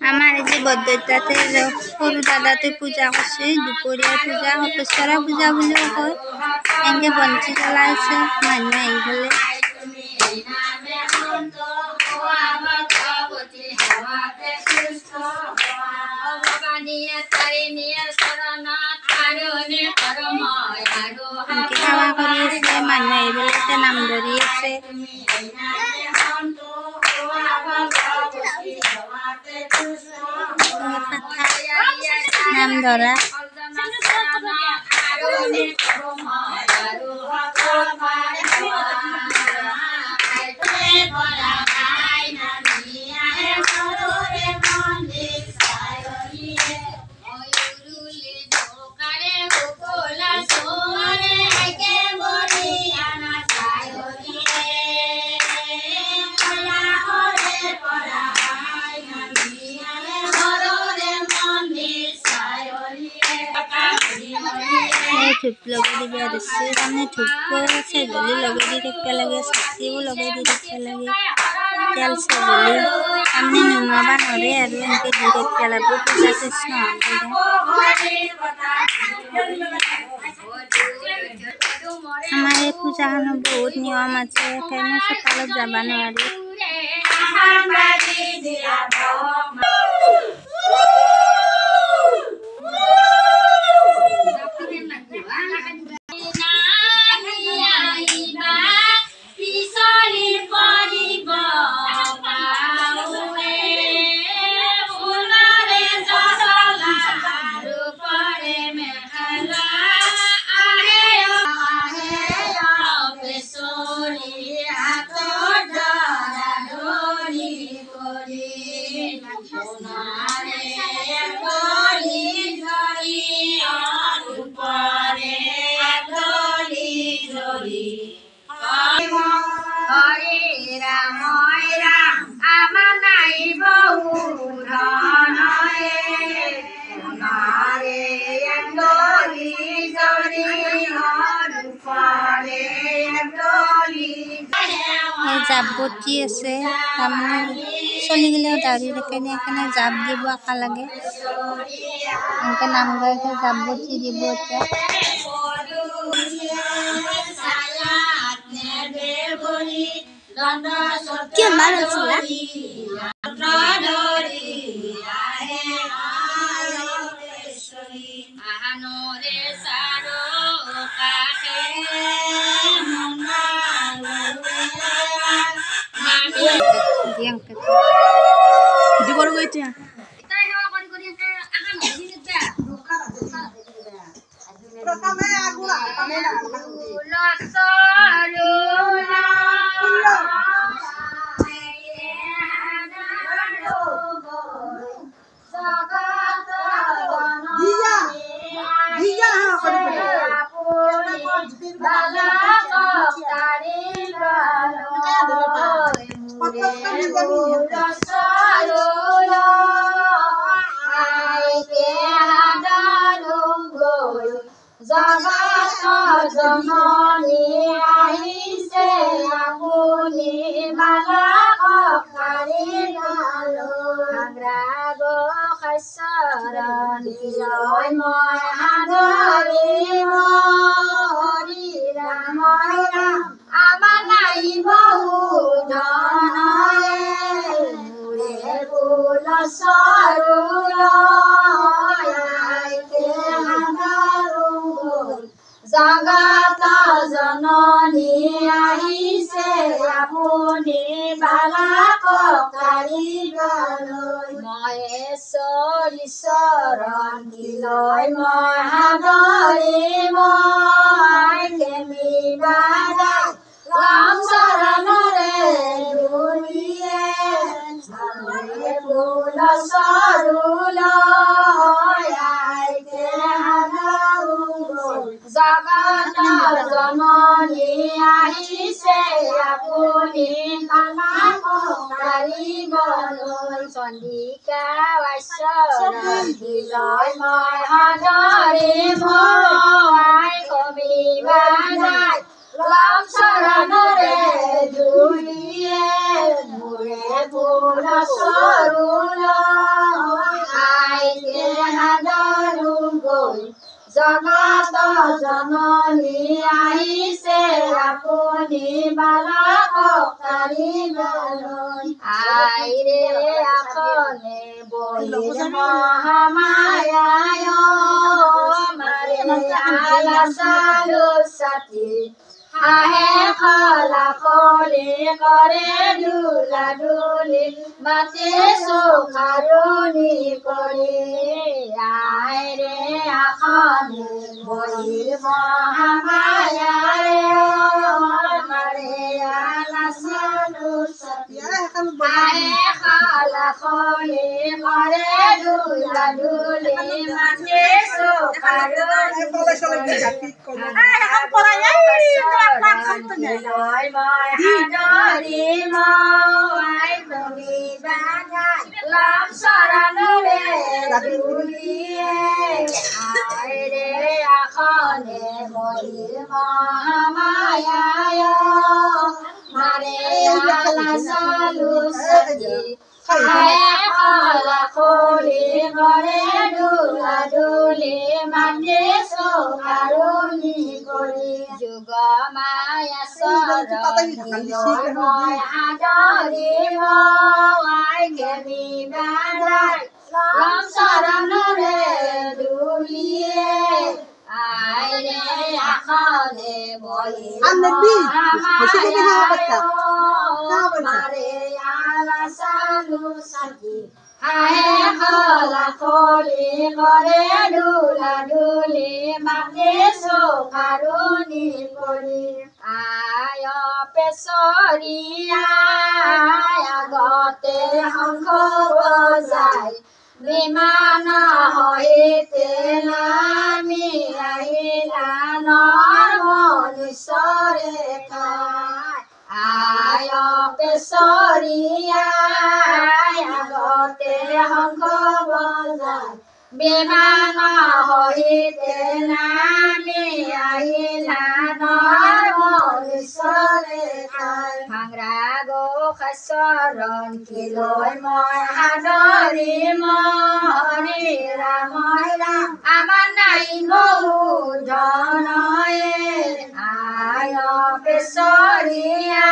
আমার এই যে বদ্ধতাতে সরু দাদাতে পূজা করছে দুপুরিয়া পূজা হতস্বরা পূজা বলেও কয় এনকে বঞ্চি জ্বলাইছে মানুষ আই ফেলে খাওয়া করি আছে মানুষ আই ফেলে নাম ধরি আছে নাম ধরা धूप लगे दिबे आरसे सामने धूप से गली लगे दी देखते लगे सब्जी वो लगे दी देखते लगे तेल से गली सामने नुमा बनरे और इनके दी देखते लगे पूजा कृष्ण हमारे पूजा खाना बहुत नियम আছে কেন সকালে যাবা নোৱাৰি जाबती আছে সামনে চলি গেলেও দাঁড়িয়ে রেখে এখানে জাপ দিব আঁকা লাগে এনকে নাম গাইতে জাবতি দিব এটা কি মারছ না yang kecil di baru itu ya जननी आइसे आपुनी बालक खारी गालो हाग्रागो खसरनी लय মই आदरि मरि राम राम आमार नाइ बहु धनये मुरे फुल सरुल जगत जननी आइसे आपुनी बालक कारिगरলৈ महेश्वरी शरण लय মই आदरि মই কেমিবা राम शरणरे दुनिये झरे फुल सरुल जगत जननी आइसे आपुनी बालक कारिगरলৈ चंडिका शरण लय মই आदरि মই কমিবা নাই राम शरणरे दुनिये मुरे फुल सरुल জননী আহিছে আপুনি বালকক তাৰিবলৈ আইৰে আসনে বহি মহামায়ায় মাৰে আলা চালু ছাতি আহে খলা খলি কৰে দুলা দুলি মাতে চৌকাৰুণি কৰি আইৰে আসনে বহি মহামায়ায় মাৰে আলা চালু ছাতি আহে খলা খলি কৰে দুলা দুলি মাতে চৌকাৰুণি যুগ মায়া চৰণ মই আদৰিব আইকে বিবাদাই লম চৰণৰে দুলিয়ে আইৰে আসনে বহি মাৰে আলা চালু চাকি আহে খলা খলি কৰে দুলা দুলি মাতে চৌকাৰুণি কৰি আয় পেচৰিয়া আগতে শংখ বজাই বিমান সহিতে নামি আহিলা নৰ মনুষ্যৰে খাই আয় পেচৰিয়া আগতে শংখ বজাই বিমান সহিতে নামি আহিলা নৰ মনুষ্যৰে খাই ভাংৰা গোসাঁই চৰণ কিলৈ মই আদৰিম হৰি ৰাম ৰাম আমাৰ নাই বহু ধনয়ে আয় পেচৰিয়া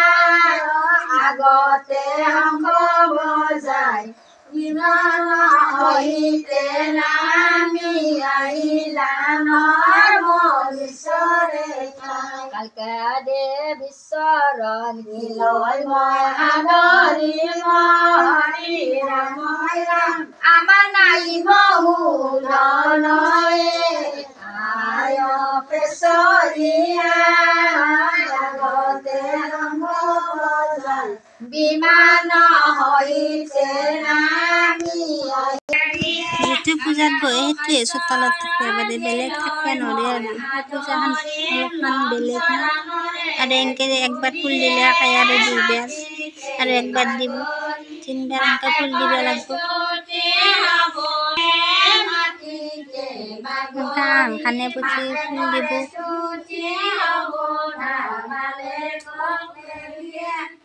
আগতে শংখ বজাই বিমান সহিতে নামি আহিলা নৰ মনুষ্যৰে খাই কালকা দেৱী চৰণ কিলৈ মই আদৰিম হৰি ৰাম ৰাম আমাৰ নাই বহু ধনয়ে আয় পেচৰিয়া আগতে শংখ বজাই বিমান সহিতে নামি যিটো পূজাত বহে সেইটোৱে চোতালত থাকে বাদে বেলেগ থাকিব নোৱাৰে আৰু পূজাখন অলপমান বেলেগ না আৰু এনেকৈ একবাৰ ফুল দিলে আকাই আৰু দুইবাৰ আৰু একবাৰ দিব তিনিবাৰ এনেকৈ ফুল দিব লাগিব খানে পুচি ফুল দিব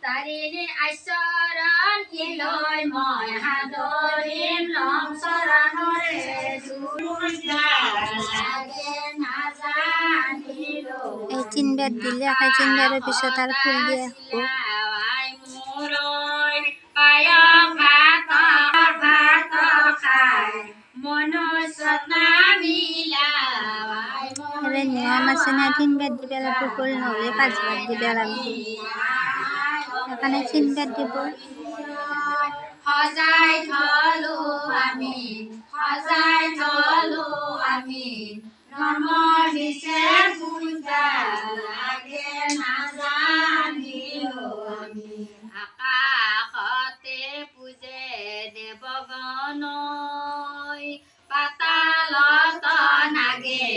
তাৰিৰে আচৰণ কিলৈ মই আদৰিম লম চৰণৰে এই তিনিবাৰ দিলে আকাই তিনিবাৰৰ পিছত আৰু ফুল দিয়া হ'ব নিয়ম আছে না তিনিবাৰ দিব লাগিব ফুল নহ'লে পাঁচবাৰ দিব লাগিব সেইকাৰণে তিনিবাৰ দিব সজাই থলো আমি নৰ্মৰ দিছে পূজা লাগে নাজানিলো আমি আকাশতে পূজে দেৱগণই পাতালত নাগে